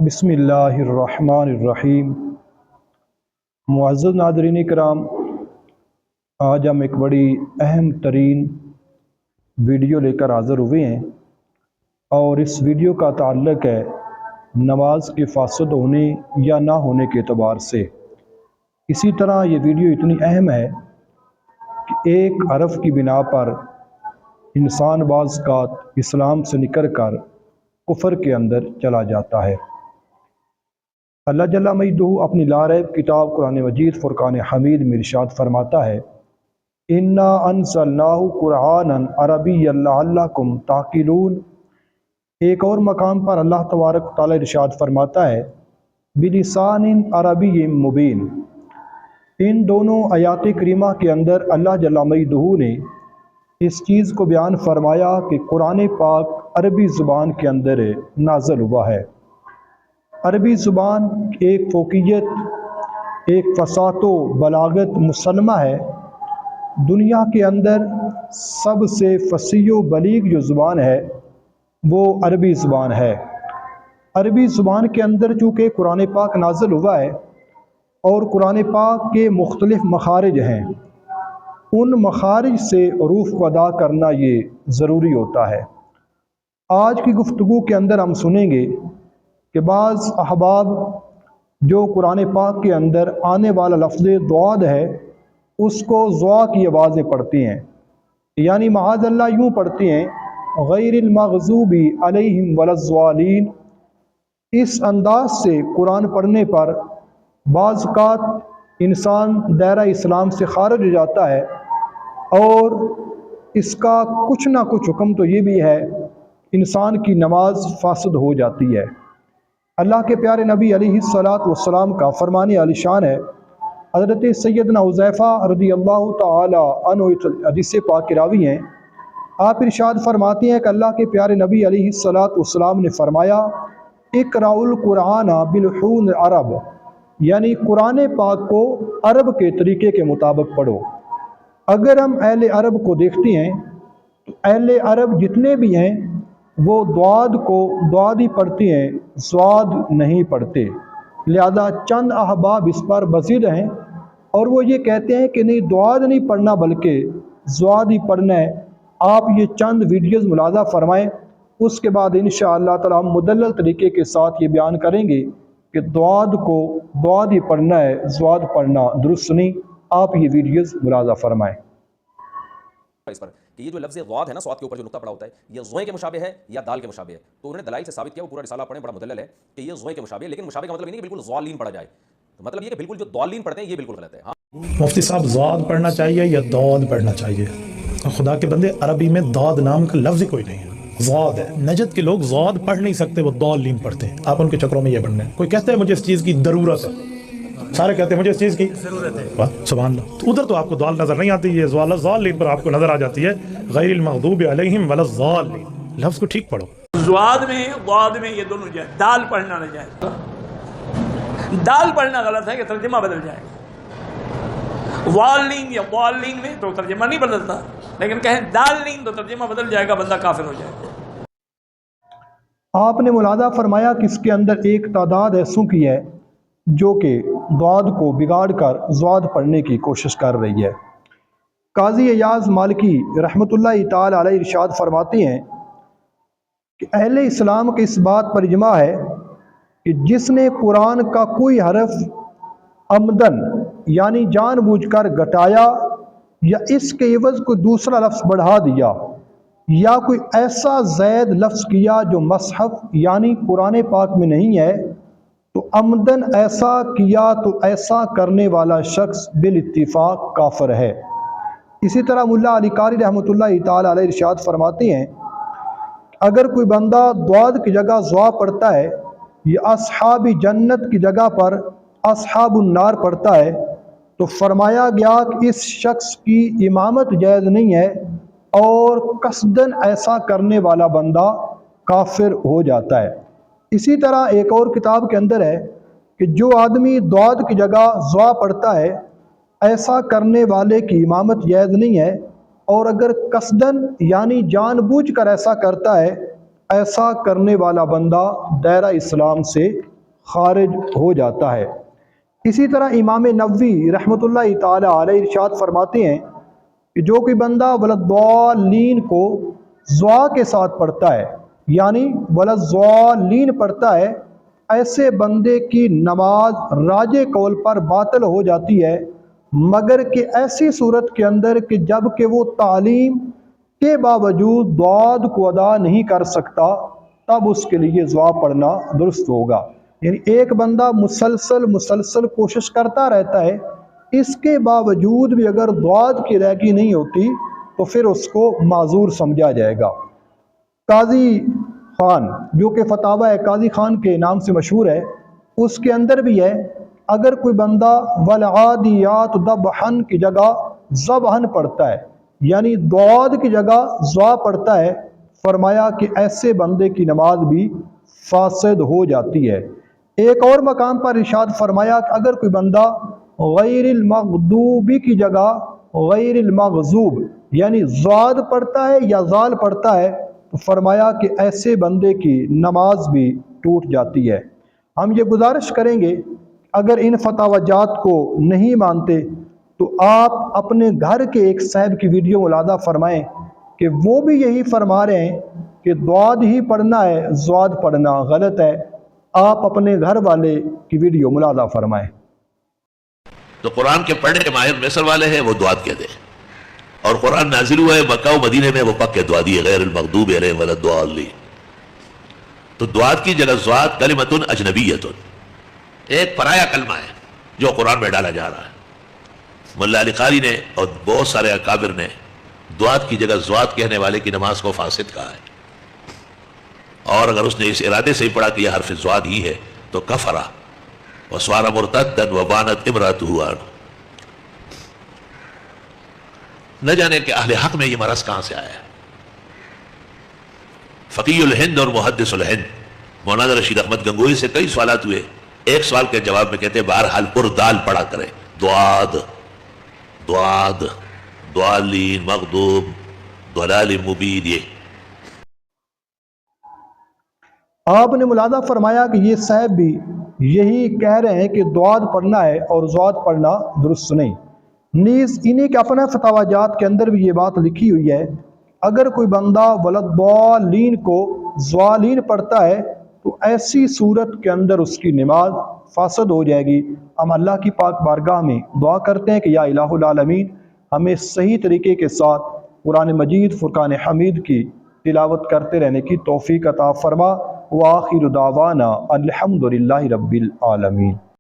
بسم اللہ الرحمن الرحیم۔ معزز ناظرین کرام، آج ہم ایک بڑی اہم ترین ویڈیو لے کر حاضر ہوئے ہیں اور اس ویڈیو کا تعلق ہے نماز کے فاسد ہونے یا نہ ہونے کے اعتبار سے۔ اسی طرح یہ ویڈیو اتنی اہم ہے کہ ایک حرف کی بنا پر انسان بعض اوقات اسلام سے نکل کر کفر کے اندر چلا جاتا ہے۔ اللہ جل مجدہ اپنی لاریب کتاب قرآن مجید فرقان حمید میں ارشاد فرماتا ہے، اِنَّا أَنزَلْنَاهُ قُرْآنًا عَرَبِيًّا لَعَلَّكُمْ تَعْقِلُونَ۔ ایک اور مقام پر اللہ تبارک و تعالی ارشاد فرماتا ہے، بِلِسَانٍ عَرَبِيٍّ مُبِينٍ۔ ان دونوں آیات کریمہ کے اندر اللہ جل مجدہ نے اس چیز کو بیان فرمایا کہ قرآن پاک عربی زبان کے اندر نازل ہوا ہے۔ عربی زبان ایک فوقیت، ایک فصاحت و بلاغت مسلمہ ہے۔ دنیا کے اندر سب سے فصیح و بلیغ جو زبان ہے وہ عربی زبان ہے۔ عربی زبان کے اندر چونکہ قرآن پاک نازل ہوا ہے اور قرآن پاک کے مختلف مخارج ہیں، ان مخارج سے حروف کو ادا کرنا یہ ضروری ہوتا ہے۔ آج کی گفتگو کے اندر ہم سنیں گے کہ بعض احباب جو قرآن پاک کے اندر آنے والا لفظ ضاد ہے اس کو ضوا کی آوازیں پڑھتی ہیں، یعنی معاذ اللہ یوں پڑھتی ہیں، غیر المغضوب علیہم ولا الضالین۔ اس انداز سے قرآن پڑھنے پر بعض اوقات انسان دائرہ اسلام سے خارج ہو جاتا ہے، اور اس کا کچھ نہ کچھ حکم تو یہ بھی ہے انسان کی نماز فاسد ہو جاتی ہے۔ اللہ کے پیارے نبی علیہ السلام کا فرمان عالی شان ہے۔ حضرت سیدنا حذیفہ رضی اللہ تعالی عنہ حدیث پاک کے راوی ہیں، آپ ارشاد فرماتے ہیں کہ اللہ کے پیارے نبی علیہ السلام نے فرمایا، اقرأوا القرآن بلحون العرب، یعنی قرآن پاک کو عرب کے طریقے کے مطابق پڑھو۔ اگر ہم اہل عرب کو دیکھتے ہیں تو اہل عرب جتنے بھی ہیں وہ ضاد کو ضاد ہی پڑھتے ہیں، ضاد نہیں پڑھتے۔ لہذا چند احباب اس پر بزد ہیں اور وہ یہ کہتے ہیں کہ نہیں، ضاد نہیں پڑھنا بلکہ ضاد ہی پڑھنا ہے۔ آپ یہ چند ویڈیوز ملاحظہ فرمائیں، اس کے بعد انشاءاللہ تعالی ہم مدلل طریقے کے ساتھ یہ بیان کریں گے کہ ضاد کو ضاد ہی پڑھنا ہے، ضاد پڑھنا درست نہیں۔ آپ یہ ویڈیوز ملاحظہ فرمائیں۔ اس پر کہ یہ جو لفظ ضاد ہے نا، صاد کے اوپر جو نقطہ پڑا ہوتا ہے، یہ زوئے کے مشابہ ہے یا دال کے مشابہ ہے؟ تو انہوں نے دلائل سے ثابت کیا، وہ پورا رسالہ پڑھیں، بڑا مدلل ہے کہ یہ زوئے کے مشابہ ہے، لیکن مشابہ کا مطلب یہ نہیں کہ بالکل ضالین پڑھا جائے، تو مطلب یہ کہ بالکل جو ضالین پڑھتے ہیں یہ بالکل غلط ہے۔ ہاں مفتی صاحب، ضاد پڑھنا چاہیے یا ضاد پڑھنا چاہیے؟ خدا کے بندے، عربی میں ضاد نام کا لفظ ہی کوئی نہیں ہے، ضاد ہے۔ نجد کے لوگ ضاد پڑھ نہیں سکتے، وہ ضالین پڑھتے ہیں۔ آپ ان کے چکروں میں یہ پڑھنے کوئی کہتا ہے مجھے اس چیز کی ضرورت ہے، سارے کہتے ہیں مجھے اس چیز کی ضرورت ہے، سبحان اللہ، تو ادھر تو آپ کو ضال نظر نہیں آتی، یہ ضالین پر آپ کو نظر آ جاتی ہے، غیر المغضوب علیہم ولا الضالین۔ لفظ کو ٹھیک پڑھو۔ ضاد میں یہ دونوں جائے، دال پڑھنا نہ جائے، دال پڑھنا غلط ہے کہ ترجمہ بدل جائے گا۔ والین یا والین میں تو ترجمہ نہیں بدلتا، لیکن کہیں دالین تو ترجمہ بدل جائے گا، بندہ کافر ہو جائے گا۔ آپ نے ملاحظہ فرمایا کہ اس کے اندر ایک تعداد ایسوں کی ہے جو کہ ضاد کو بگاڑ کر ضاد پڑھنے کی کوشش کر رہی ہے۔ قاضی ایاز مالکی رحمۃ اللہ تعالی علیہ ارشاد فرماتے ہیں کہ اہل اسلام کے اس بات پر اجماع ہے کہ جس نے قرآن کا کوئی حرف عمدن یعنی جان بوجھ کر گھٹایا یا اس کے عوض کوئی دوسرا لفظ بڑھا دیا یا کوئی ایسا زائد لفظ کیا جو مصحف یعنی قرآن پاک میں نہیں ہے، تو عمدن ایسا کیا تو ایسا کرنے والا شخص بالاتفاق کافر ہے۔ اسی طرح ملا علی قاری رحمۃ اللہ تعالی علیہ ارشاد فرماتے ہیں، اگر کوئی بندہ ضاد کی جگہ ضا پڑھتا ہے یا اصحاب جنت کی جگہ پر اصحاب النار پڑھتا ہے تو فرمایا گیا کہ اس شخص کی امامت جائز نہیں ہے، اور قصدن ایسا کرنے والا بندہ کافر ہو جاتا ہے۔ اسی طرح ایک اور کتاب کے اندر ہے کہ جو آدمی ضاد کی جگہ ضا پڑھتا ہے ایسا کرنے والے کی امامت جائز نہیں ہے، اور اگر قصدن یعنی جان بوجھ کر ایسا کرتا ہے ایسا کرنے والا بندہ دائرہ اسلام سے خارج ہو جاتا ہے۔ اسی طرح امام نووی رحمۃ اللہ تعالی علیہ ارشاد فرماتے ہیں کہ جو کوئی بندہ ولضالین کو ضا کے ساتھ پڑھتا ہے، یعنی ولضالین پڑھتا ہے، ایسے بندے کی نماز راجح قول پر باطل ہو جاتی ہے، مگر کہ ایسی صورت کے اندر کہ جب کہ وہ تعلیم کے باوجود ضاد کو ادا نہیں کر سکتا، تب اس کے لیے ضا پڑھنا درست ہوگا۔ یعنی ایک بندہ مسلسل کوشش کرتا رہتا ہے، اس کے باوجود بھی اگر ضاد کی ادائیگی نہیں ہوتی تو پھر اس کو معذور سمجھا جائے گا۔ قاضی خان، جو کہ فتاوی قاضی خان کے نام سے مشہور ہے، اس کے اندر بھی ہے اگر کوئی بندہ والعادیات ضبحن کی جگہ ذبحن پڑھتا ہے، یعنی ضاد کی جگہ ضا پڑھتا ہے، فرمایا کہ ایسے بندے کی نماز بھی فاسد ہو جاتی ہے۔ ایک اور مقام پر ارشاد فرمایا کہ اگر کوئی بندہ غیر المغضوبی کی جگہ غیر المغضوب یعنی ضاد پڑھتا ہے یا ذال پڑھتا ہے تو فرمایا کہ ایسے بندے کی نماز بھی ٹوٹ جاتی ہے۔ ہم یہ گزارش کریں گے اگر ان فتاوی جات کو نہیں مانتے تو آپ اپنے گھر کے ایک صاحب کی ویڈیو ملاحظہ فرمائیں کہ وہ بھی یہی فرما رہے ہیں کہ ضاد ہی پڑھنا ہے، ضاد پڑھنا غلط ہے۔ آپ اپنے گھر والے کی ویڈیو ملاحظہ فرمائیں۔ تو قرآن کے پڑھنے کے ماہر مصر والے ہیں وہ دعات کہتے ہیں، اور قرآن نازل ہوا ہے مکہ و مدینے میں، وہ پکے دعادی ہے غیر المغضوب علیہم ولا الضالین۔ تو دعات کی جگہ ضاد کلمۃ اجنبیۃ، ایک پرایا کلمہ ہے جو قرآن میں ڈالا جا رہا ہے۔ ملا علی قاری نے اور بہت سارے اکابر نے دعات کی جگہ ضاد کہنے والے کی نماز کو فاسد کہا ہے، اور اگر اس نے اس ارادے سے ہی پڑھا کہ یہ حرف ضاد ہی ہے تو کفرا وصار مرتدا وبانت امرأتہ عنہ۔ نہ جانے کہ اہل حق میں یہ مرض کہاں سے آیا ہے۔ فقیہ الہند اور محدث الہند مولانا رشید احمد گنگوئی سے کئی سوالات ہوئے، ایک سوال کے جواب میں کہتے ہیں بہرحال پردال پڑھا کرے، ضاد ضاد ضالین مغضوب ضلال مبین۔ یہ آپ نے ملاحظہ فرمایا کہ یہ صاحب بھی یہی کہہ رہے ہیں کہ ضاد پڑھنا ہے اور ضاد پڑھنا درست نہیں۔ نیز انہی کے اپنے فتاوی جات کے اندر بھی یہ بات لکھی ہوئی ہے اگر کوئی بندہ ولضالین کو ضالین پڑھتا ہے تو ایسی صورت کے اندر اس کی نماز فاسد ہو جائے گی۔ ہم اللہ کی پاک بارگاہ میں دعا کرتے ہیں کہ یا الہ العالمین ہمیں صحیح طریقے کے ساتھ قرآن مجید فرقان حمید کی تلاوت کرتے رہنے کی توفیق عطا فرما۔ وآخر دعوانا الحمدللہ رب العالمین۔